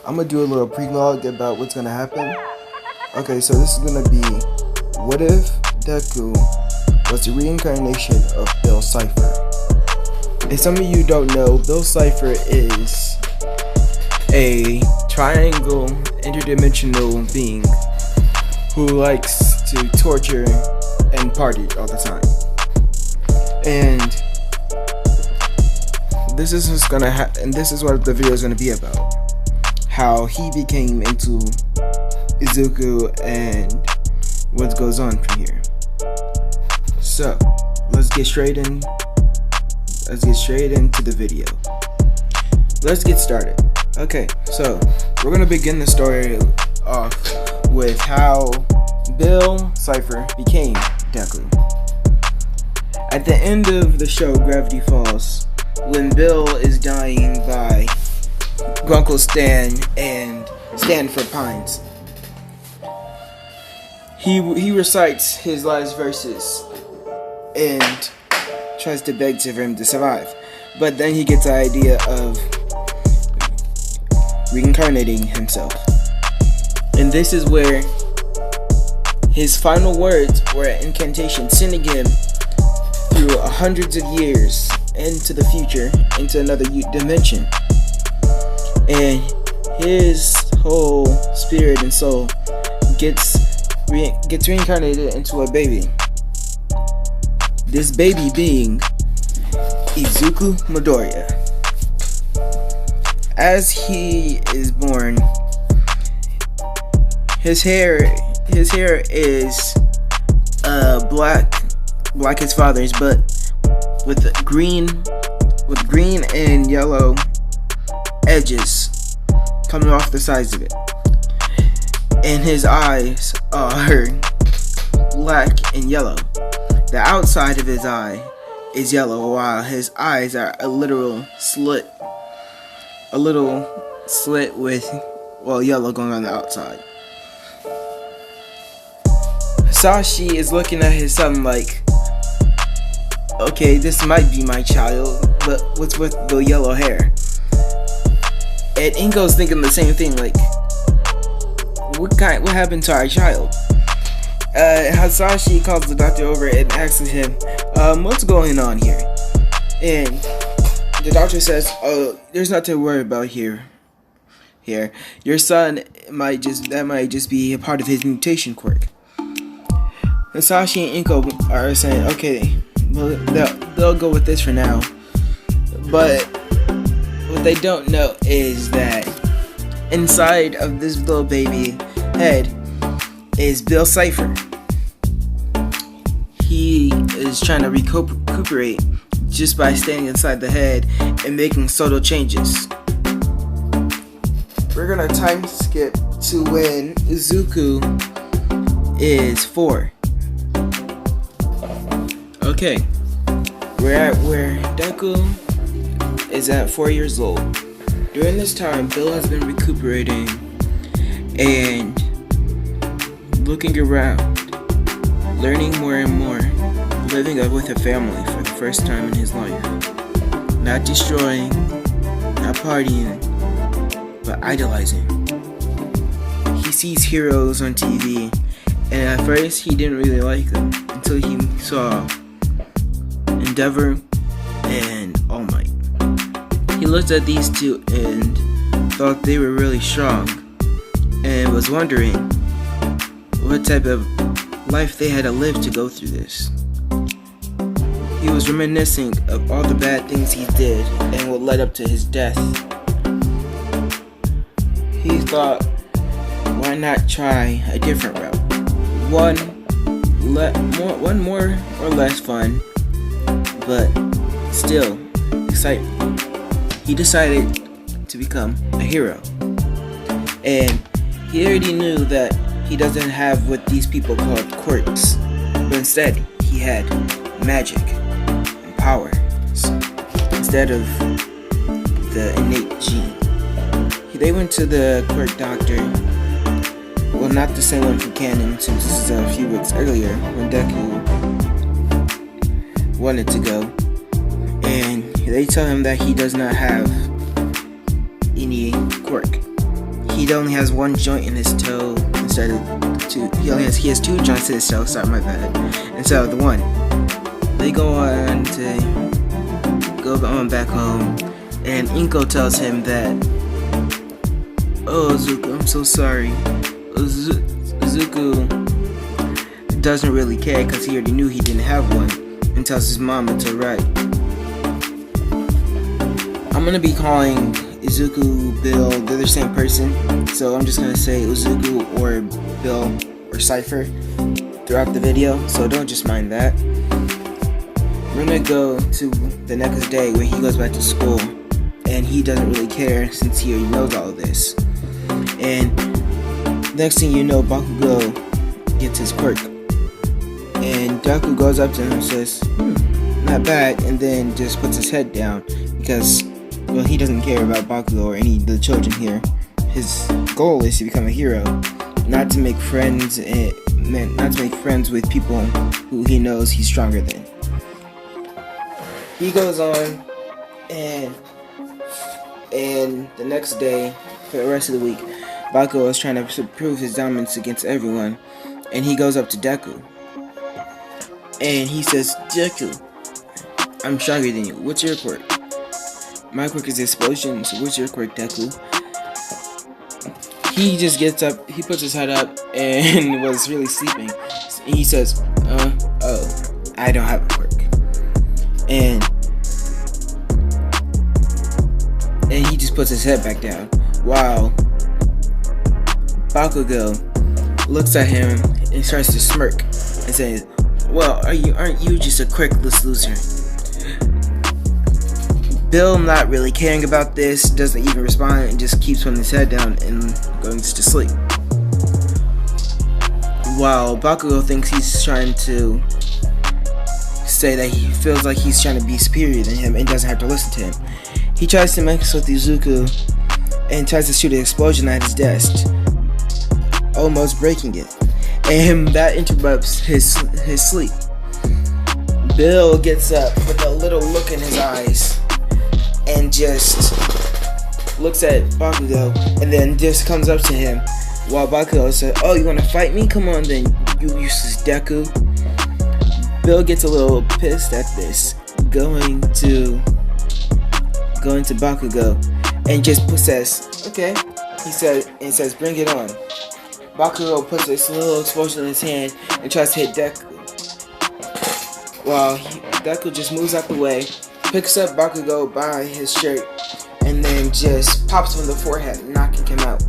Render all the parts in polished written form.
I'm gonna do a little prologue about what's gonna happen. Okay, so this is gonna be, what if Deku was the reincarnation of Bill Cipher? If some of you don't know, Bill Cipher is a triangle interdimensional being who likes to torture and party all the time. And this is what's gonna and this is what the video is gonna be about. How he became into Izuku and what goes on from here. So let's get straight into the video. Let's get started. Okay, so we're gonna begin the story off with how Bill Cipher became Deku. At the end of the show, Gravity Falls, when Bill is dying by Grunkle Stan and Stanford Pines, he recites his last verses and tries to beg for him to survive. But then he gets the idea of reincarnating himself. And this is where his final words were an incantation, sending him through hundreds of years into the future, into another dimension. And his whole spirit and soul gets reincarnated into a baby. This baby being Izuku Midoriya. As he is born, his hair is black his father's, but with green and yellow edges coming off the sides of it. And his eyes are black and yellow. The outside of his eye is yellow, while his eyes are a little slit with, yellow going on the outside. Sashi is looking at his son like, okay, this might be my child, but what's with the yellow hair? And Inko's thinking the same thing, like, what happened to our child? Hasashi calls the doctor over and asks him, what's going on here? And the doctor says, oh, there's nothing to worry about here. Your son might just be a part of his mutation quirk. Hasashi and Inko are saying, okay, well, they'll go with this for now. But what they don't know is that inside of this little baby head is Bill Cipher. He is trying to recuperate just by staying inside the head and making subtle changes. We're gonna time skip to when Izuku is 4. Okay, we're at where Deku is at 4 years old. During this time, Bill has been recuperating and looking around, learning more and more, living with a family for the first time in his life. Not destroying, not partying, but idolizing. He sees heroes on TV, and at first he didn't really like them until he saw Endeavor and All Might. He looked at these two and thought they were really strong, and was wondering what type of life they had to live to go through this. He was reminiscing of all the bad things he did and what led up to his death. He thought, why not try a different route? One more or less fun, but still exciting. He decided to become a hero. And he already knew that he doesn't have what these people call quirks, but instead he had magic and power instead of the innate gene. They went to the quirk doctor, well, not the same one from canon, since this is a few weeks earlier when Deku wanted to go, and they tell him that he does not have any quirk. he only has one joint in his toe instead of two. He has two joints in his toe. Sorry, my bad. Instead of the one. They go on back home, and Inko tells him that, "Oh, Zuko, I'm so sorry." Zuko doesn't really care because he already knew he didn't have one, and tells his mom it's alright. I'm gonna be calling Izuku, Bill, they're the same person, so I'm just gonna say Izuku or Bill or Cipher throughout the video, so don't just mind that. We're gonna go to the next day when he goes back to school, and he doesn't really care since he already knows all of this. And next thing you know, Bakugo gets his quirk, and Deku goes up to him and says, "Not bad," and then just puts his head down because, well, he doesn't care about Bakugo or any of the children here. His goal is to become a hero, not to make friends with people who he knows he's stronger than. He goes on, and the next day, for the rest of the week, Bakugo is trying to prove his dominance against everyone, and he goes up to Deku, and he says, "Deku, I'm stronger than you. What's your quirk?" "My quirk is explosion, so what's your quirk, Deku?" He just gets up, he puts his head up, and was really sleeping. He says, "Oh, I don't have a quirk." And he just puts his head back down. While Bakugo looks at him and starts to smirk and says, "Well, aren't you just a quirkless loser?" Bill, not really caring about this, doesn't even respond and just keeps putting his head down and going to sleep. While Bakugo thinks he's trying to say that he feels like he's trying to be superior than him and doesn't have to listen to him, he tries to mix with Izuku and tries to shoot an explosion at his desk, almost breaking it, and that interrupts his sleep. Bill gets up with a little look in his eyes and just looks at Bakugo, and then just comes up to him while Bakugo says, "Oh, you wanna fight me? Come on then, you useless Deku." Bill gets a little pissed at this, going to Bakugo, and just says, "Okay," he says, "Bring it on." Bakugo puts this little explosion in his hand and tries to hit Deku, while Deku just moves out the way, picks up Bakugo by his shirt, and then just pops him in the forehead, knocking him out.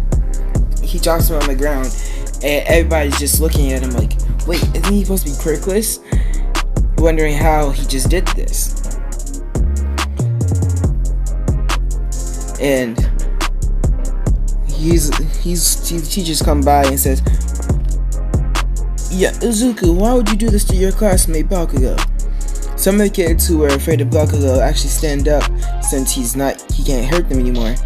He drops him on the ground, and everybody's just looking at him like, "Wait, isn't he supposed to be quirkless?" Wondering how he just did this. And his teachers come by and says, "Yeah, Izuku, why would you do this to your classmate Bakugo?" Some of the kids who were afraid of Bakugo actually stand up, since he can't hurt them anymore,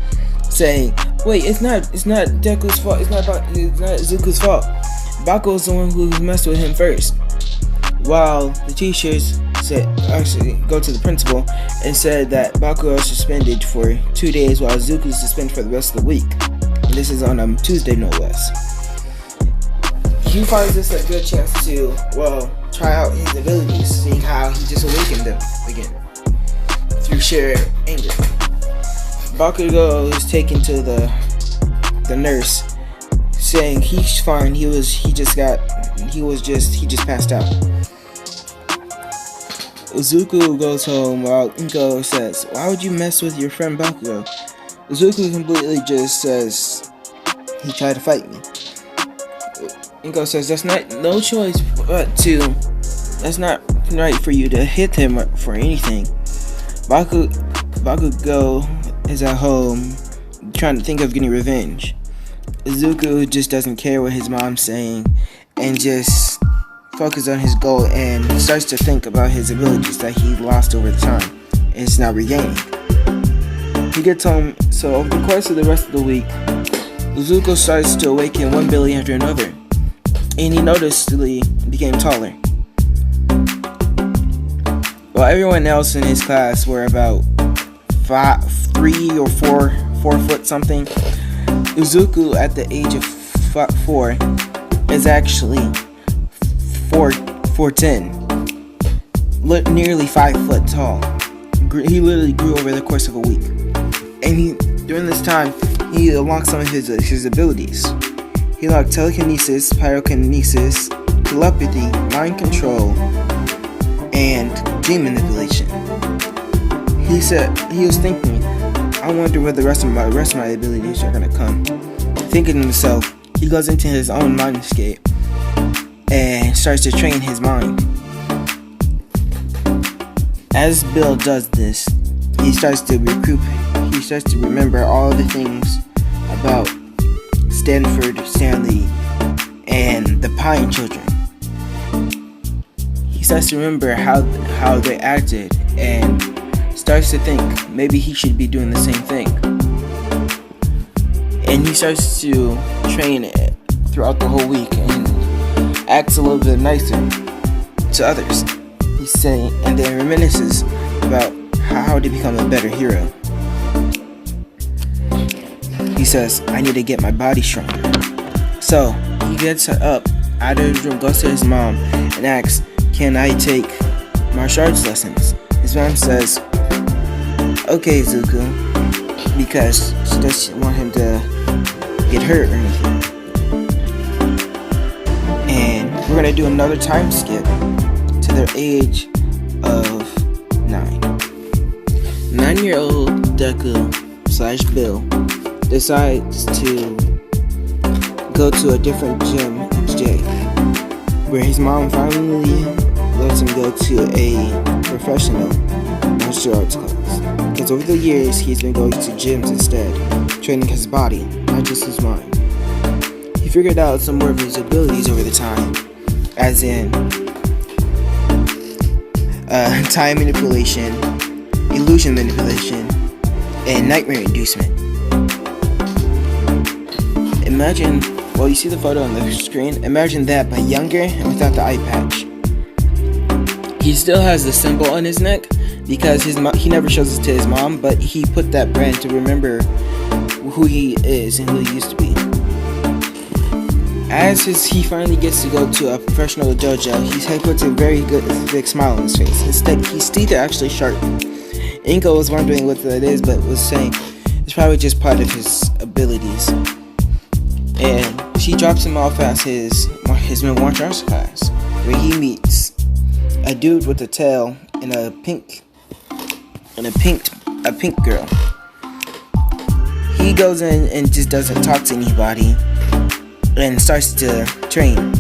saying, "Wait, it's not Deku's fault. It's not Izuku's fault. Bakugo's the one who messed with him first." While the teachers go to the principal and said that Bakugo is suspended for 2 days while Izuku is suspended for the rest of the week. And this is on Tuesday, no less. He finds this a good chance to, well, try out his abilities, seeing how he just awakened them again through sheer anger. Bakugo is taken to the nurse, saying he's fine. He just passed out. Izuku goes home while Inko says, "Why would you mess with your friend Bakugo?" Izuku completely just says, "He tried to fight me." Inko says, "That's not right for you to hit him for anything." Bakugo is at home trying to think of getting revenge. Izuku just doesn't care what his mom's saying and just focuses on his goal and starts to think about his abilities that he lost over the time and is now regaining. He gets home, so over the course of the rest of the week, Izuku starts to awaken one ability after another, and he noticeably became taller. While everyone else in his class were about 3 or 4 foot something, Uzuku at the age of 4 is actually 4'10", nearly 5 foot tall. He literally grew over the course of a week, and during this time he unlocked some of his abilities. He unlocked telekinesis, pyrokinesis, telepathy, mind control, and dream manipulation. He said he was thinking, I wonder where the rest of my abilities are gonna come. Thinking to himself, he goes into his own mindscape and starts to train his mind. As Bill does this, he starts to remember all the things about Stanford, Stanley, and the Pine Children. He starts to remember how they acted and starts to think maybe he should be doing the same thing. And he starts to train it throughout the whole week and acts a little bit nicer to others. He's saying, and then reminisces about how to become a better hero. He says, I need to get my body stronger. So he gets up out of his room, goes to his mom, and asks, can I take martial arts lessons? His mom says, okay, Zuko, because she doesn't want him to get hurt or anything. And we're gonna do another time skip to their age of 9. 9-year-old Deku/Bill decides to go to a different gym each day, where his mom finally lets him go to a professional martial arts class. Because over the years, he's been going to gyms instead, training his body, not just his mind. He figured out some more of his abilities over the time, as in time manipulation, illusion manipulation, and nightmare inducement. Imagine, well, you see the photo on the screen, imagine that but younger and without the eye patch. He still has the symbol on his neck because he never shows it to his mom, but he put that brand to remember who he is and who he used to be. As he finally gets to go to a professional dojo, he puts a very good big smile on his face. His teeth are actually sharp. Inko was wondering what that is, but was saying it's probably just part of his abilities. And she drops him off at his martial arts class, where he meets a dude with a tail and a pink girl. He goes in and just doesn't talk to anybody and starts to train.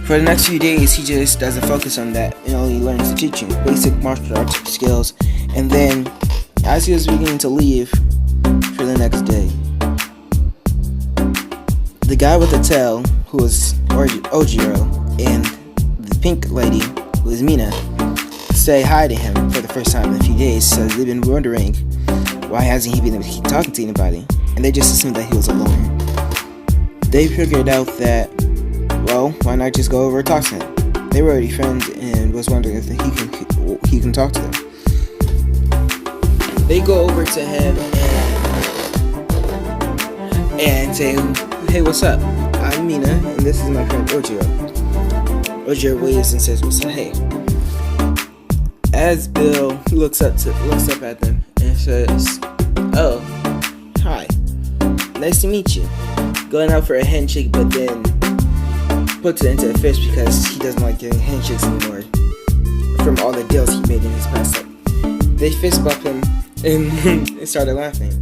For the next few days, he just doesn't focus on that and only learns the teaching, basic martial arts skills. And then, as he was beginning to leave for the next day, the guy with the tail, who was Ojiro, and the pink lady, who is Mina, say hi to him for the first time in a few days. So they've been wondering why hasn't he been able to keep talking to anybody, and they just assumed that he was alone. They figured out that, well, why not just go over and talk to him? They were already friends and was wondering if he can talk to them. They go over to him and say, hey, what's up? I'm Mina, and this is my friend Ojiro. Ojiro waves and says, what's up? Hey. As Bill looks up at them and says, oh, hi, nice to meet you. Going out for a handshake, but then puts it into a fist because he doesn't like getting handshakes anymore from all the deals he made in his past life. They fist bump him and they started laughing.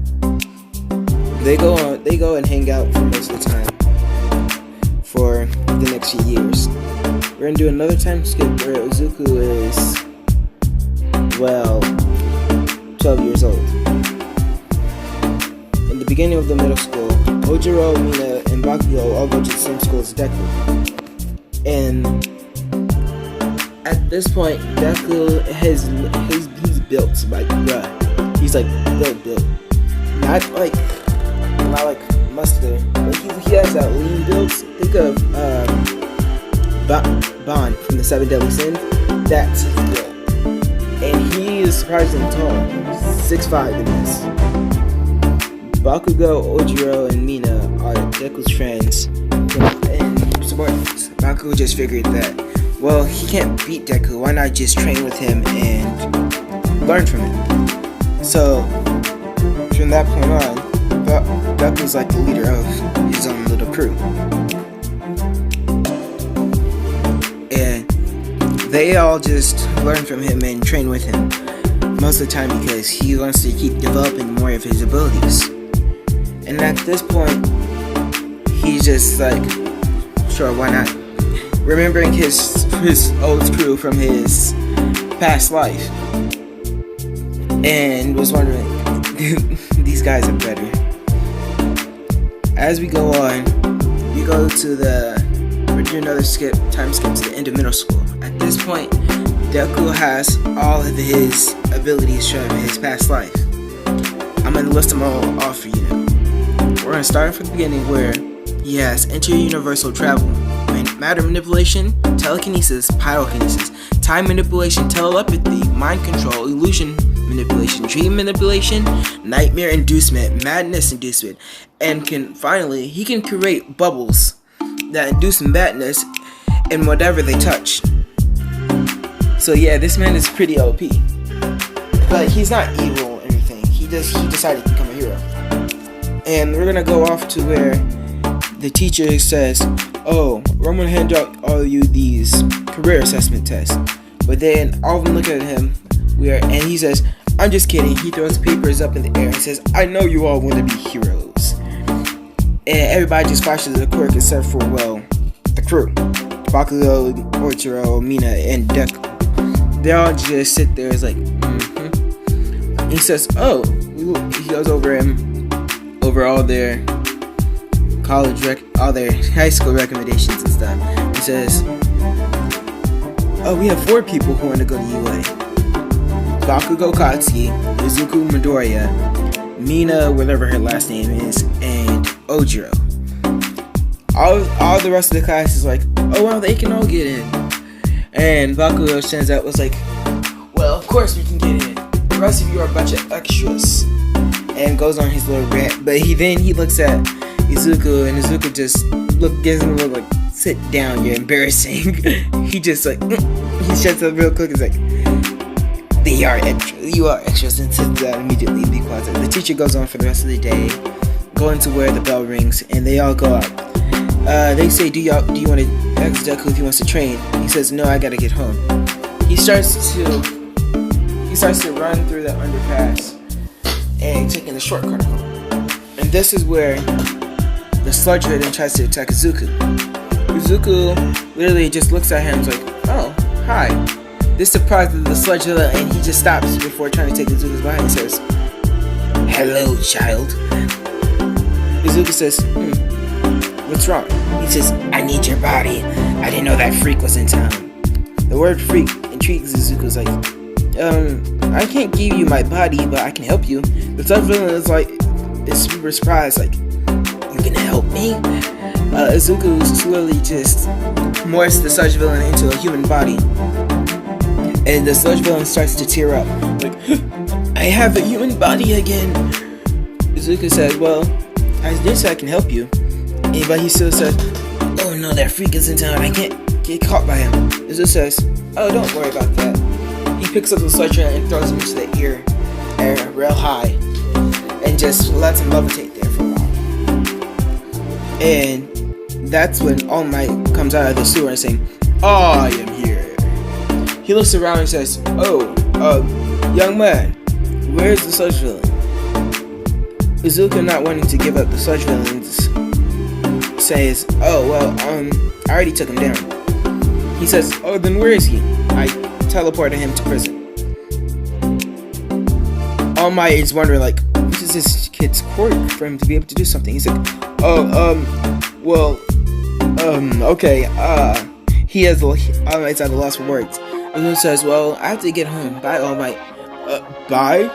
They go and hang out for most of the time for the next few years. We're gonna do another time skip where Uzuku is, well, 12 years old. In the beginning of the middle school, Ojiro, Mina, and Bakugo all go to the same school as Deku. And at this point, Deku he's built like bruh. He's like built. Not like muscular, but he has that lean build. Think of Bond from the 7 Deadly Sins. That's his build. And he is surprisingly tall, 6'5" in this. Bakugo, Ojiro, and Mina are Deku's friends and subordinates. Bakugo just figured that, well, he can't beat Deku, why not just train with him and learn from him? So, from that point on, Deku's like the leader of his own little crew. And they all just learn from him and train with him most of the time because he wants to keep developing more of his abilities. And at this point, he's just like, sure, why not? Remembering his old crew from his past life, and was wondering, these guys are better. As we go on, we go to we do another time skip to the end of middle school. At this point, Deku has all of his abilities from his past life. I'm going to list them all off for you now. We're going to start from the beginning where he has inter-universal travel, matter manipulation, telekinesis, pyrokinesis, time manipulation, telepathy, mind control, illusion manipulation, dream manipulation, nightmare inducement, madness inducement, and he can create bubbles that induce madness in whatever they touch. So yeah, this man is pretty OP. But he's not evil or anything. He decided to become a hero. And we're gonna go off to where the teacher says, oh, we're gonna hand out all of you these career assessment tests. But then all of them look at him and he says, I'm just kidding. He throws papers up in the air and says, I know you all want to be heroes. And everybody just flashes the quirk except for, well, the crew. Bakugo, Ojiro, Mina, and Deku. They all just sit there, it's like, He says, oh, he goes over all their all their high school recommendations and stuff. He says, oh, we have 4 people who want to go to UA. Bakugo Katsuki, Izuku Midoriya, Mina, whatever her last name is, and Ojiro. All the rest of the class is like, oh wow, they can all get in. And Bakugo stands out, was like, well, of course we can get in. The rest of you are a bunch of extras. And goes on his little rant. But he looks at Izuku, and Izuku just gives him a look like, sit down, you're embarrassing. He just like, he shuts up real quick. He's like, you are extras, and sits down immediately in the closet. The teacher goes on for the rest of the day, going to where the bell rings, and they all go out. They say, do you want to ask Deku if he wants to train? He says, no, I gotta get home. He starts to run through the underpass and taking the shortcut home. And this is where the sludge villain tries to attack Izuku. Izuku literally just looks at him and is like, oh, hi. This surprises the sludge villain, and he just stops before trying to take Izuku's behind and says, hello, child. Izuku says, what's wrong? He says, I need your body. I didn't know that freak was in town. The word freak intrigues Izuku's like, I can't give you my body, but I can help you. The sludge villain is super surprised, like, you can help me? Izuku slowly just morphs the sludge villain into a human body. And the sludge villain starts to tear up. Like, I have a human body again. Izuku says, well, I guess I can help you. But he still says, oh no, that freak is in town. I can't get caught by him. Izuku says, oh, don't worry about that. He picks up the sludge and throws him into the air real high. And just lets him levitate there for a while. And that's when All Might comes out of the sewer and saying, I am here. He looks around and says, oh, young man, where's the sludge villain? Izuku, not wanting to give up the sludge villains, says, oh, well, I already took him down. He says, oh, then where is he? I teleported him to prison. All Might is wondering, like, what is this kid's quirk for him to be able to do something? He's like, okay, he has, All Might's at a loss for words. And he says, well, I have to get home. Bye, All Might. Bye?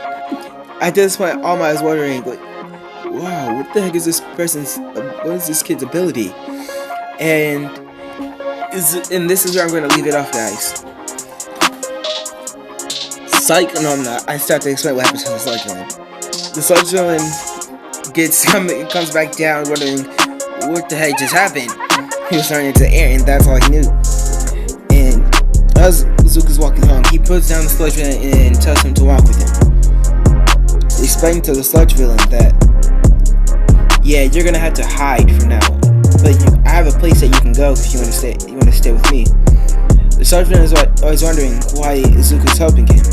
At this point, All Might is wondering, like, wow, what the heck is this kid's ability? And this is where I'm going to leave it off, guys. Psych, no, I'm not. I start to explain what happens to the sludge villain. The sludge villain comes back down, wondering what the heck just happened. He was turning into air, and that's all he knew. And as Zuko's walking home, he puts down the sludge villain and tells him to walk with him, explaining to the sludge villain that, yeah, you're gonna have to hide from now on, but I have a place that you can go if you want to stay. You want to stay with me. The sludge villain is always wondering why Zuko's helping him.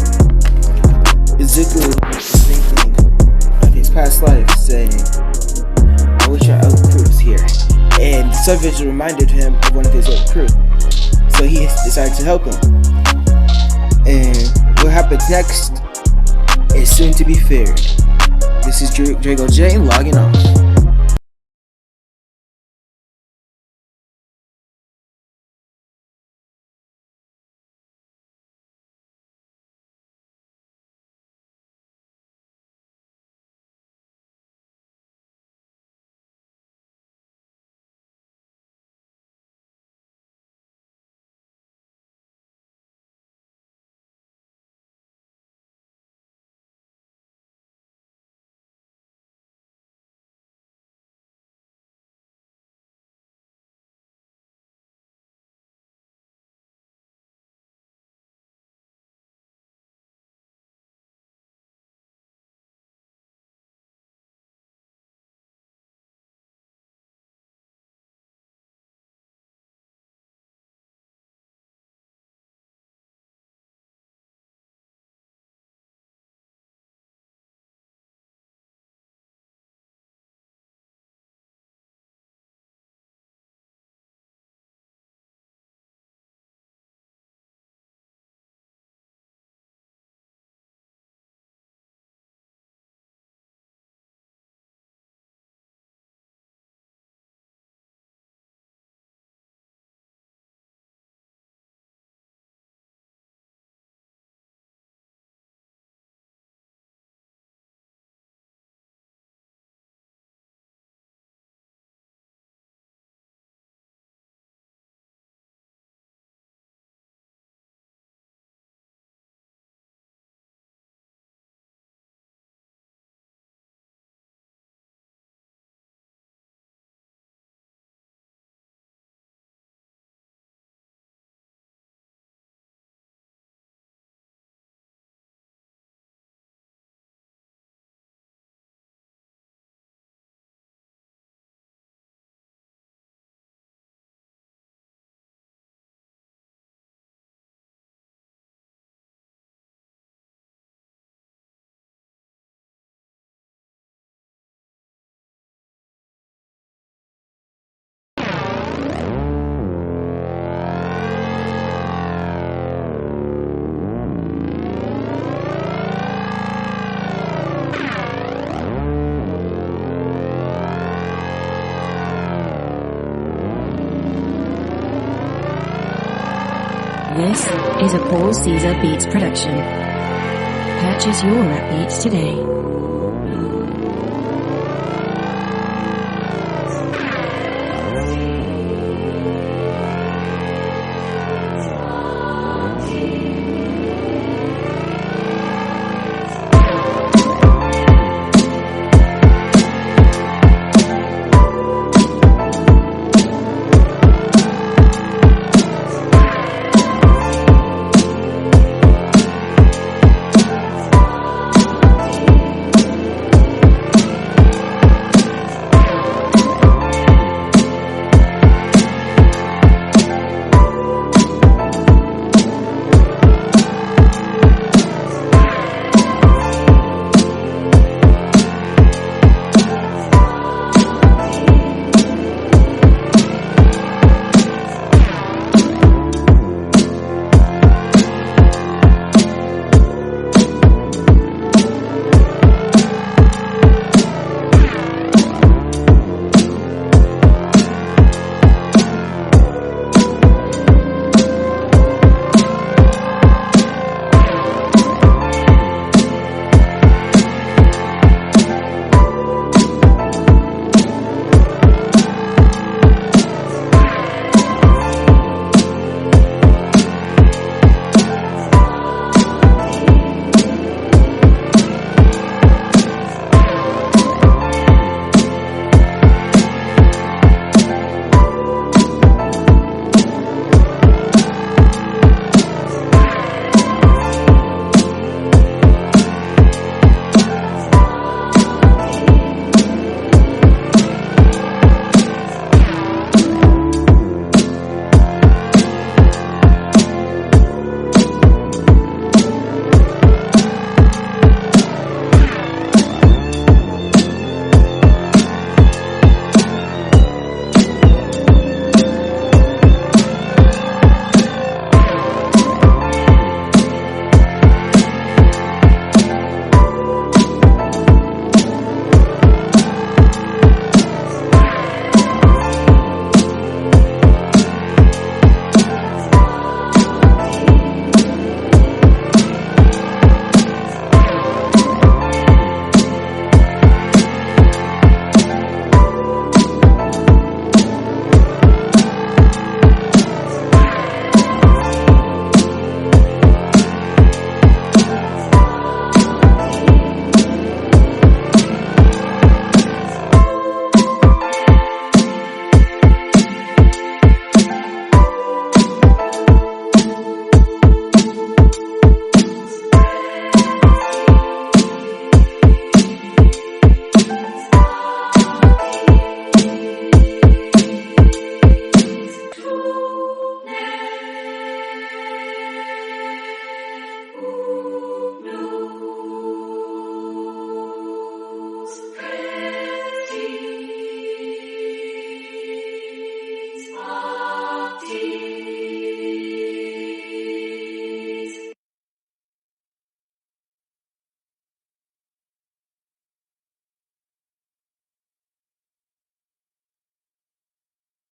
Zuko is thinking of his past life, saying, I wish our old crew was here. And the sludge villain reminded him of one of his old crew, so he decided to help him. And what happens next is soon to be feared. This is Drago J logging off. This is a Paul Caesar Beats production. Purchase your rap beats today.